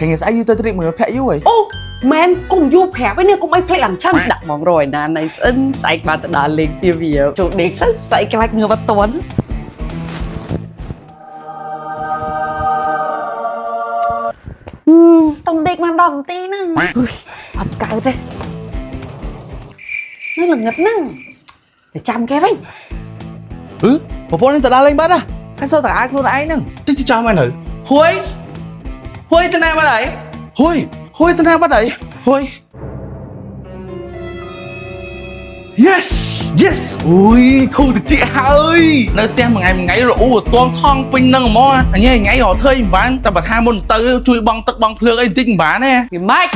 Cái nghe sai YouTube trik mình phải rồi. Ô, men cùng du phép với nè cũng ai play làm chăm đặt mong rồi nè này xin sai bà đã lên tiêu biểu chủ đề sách sai cái ngựa bắt tuấn tông địch mà đồng tí nè ập cào thế nó là ngật nè để chăm cái với Một bọn nên ta đã lên bắt à? Cái sao ta ai luôn ai nè? Tích cho mày nữ. Hôi tên nào bắt đấy? Hôi tên nào bắt đấy? Hôi. Yes. Ui, thu thì chị ơi. Nơi tem một ngày rồi toan thong pin nâng mò. Anh nhớ ngày họ thuê bán ta bật hai môn tới chui băng tức băng phượng ấy tinh bán nè. cái mạch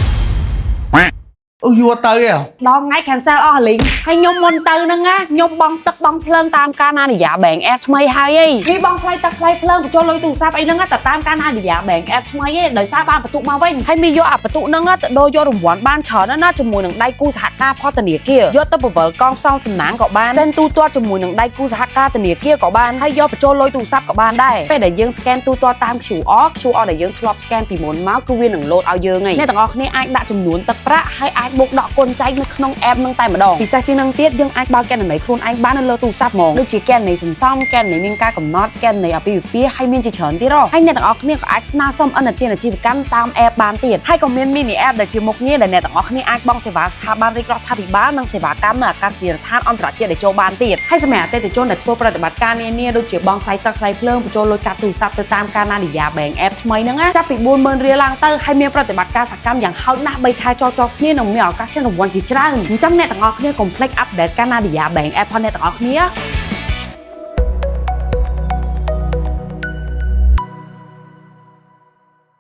Vua tới à? ដល់ថ្ងៃ cancel អស់លីងហើយខ្ញុំមុនទៅហ្នឹងណាខ្ញុំបងទឹកបងភ្លើងតាមការណានិយាយ bank app ថ្មីហើយអីនេះបងថ្លៃទឹកថ្លៃភ្លើងបញ្ចូលលុយទូរស័ព្ទអីហ្នឹងតែតាមការណានិយាយ bank app ថ្មីឯងដោយសារបានបន្ទុកមកវិញហើយមានយកអាបន្ទុកហ្នឹងទៅដូរយករង្វាន់បានច្រើនណាស់ជាមួយនឹងដៃគូសហការផលធនាគារយកទៅបង្វិលកងផ្សងសំណាងក៏បានសេនទូទាត់ជាមួយនឹងដៃគូសហការធនាគារក៏បានហើយយកបញ្ចូលលុយទូរស័ព្ទក៏បានដែរពេលដែលយើង scan ទូទាត់តាម QR ដែលយើងធ្លាប់ scan ពីមុនមកគឺវានឹង load ឲ្យយើងហើយអ្នកទាំងអស់គ្នាអាចដាក់ចំនួនទឹកប្រាក់ហើយអាចបូកដកគុណចែកនៅក្នុង app នឹងតែម្ដងពិសេសជាងនឹងទៀតយើងអាចបើកកណន័យខ្លួនឯងបាននៅលើទូរស័ព្ទហ្មងដូចជាកណន័យសន្សំកណន័យមានការកំណត់កណន័យអាពាហ៍ពិពាហ៍ហើយមានជាច្រើនទៀតហើយអ្នកទាំងអស់គ្នាក៏អាចស្នើសុំអនុទានអាជីវកម្មតាម app បានទៀតហើយក៏មាន mini app ដែលជាមុខងារដែលអ្នកទាំងអស់គ្នាអាចបង់សេវាស្ថាប័នរាជរដ្ឋាភិបាលនិងសេវាកម្មនៅអាកាសយានដ្ឋានអន្តរជាតិដែលចូលបានទៀតហើយសម្រាប់អតិថិជនដែលធ្វើប្រតិបត្តិការនានាដូចជាបង់ថ្លៃទឹកថ្លៃភ្លើងបញ្ចូលលុយកាត់ទូរស័ព្ទទៅតាមការណានិយាយ bank app ថ្មីហ្នឹងចាប់ពី 40,000 រៀលឡើងទៅហើយមានប្រតិបត្តិការសកម្មយ៉ាងហោចណាស់3ខែចោលគ្នានឹងមានឱកាសជិះរង្វាន់ជាច្រើនអញ្ចឹងអ្នកទាំងអស់គ្នាកុំភ្លេចអាប់ដេតការណានិយាយ bank app ផងអ្នកទាំងអស់គ្នា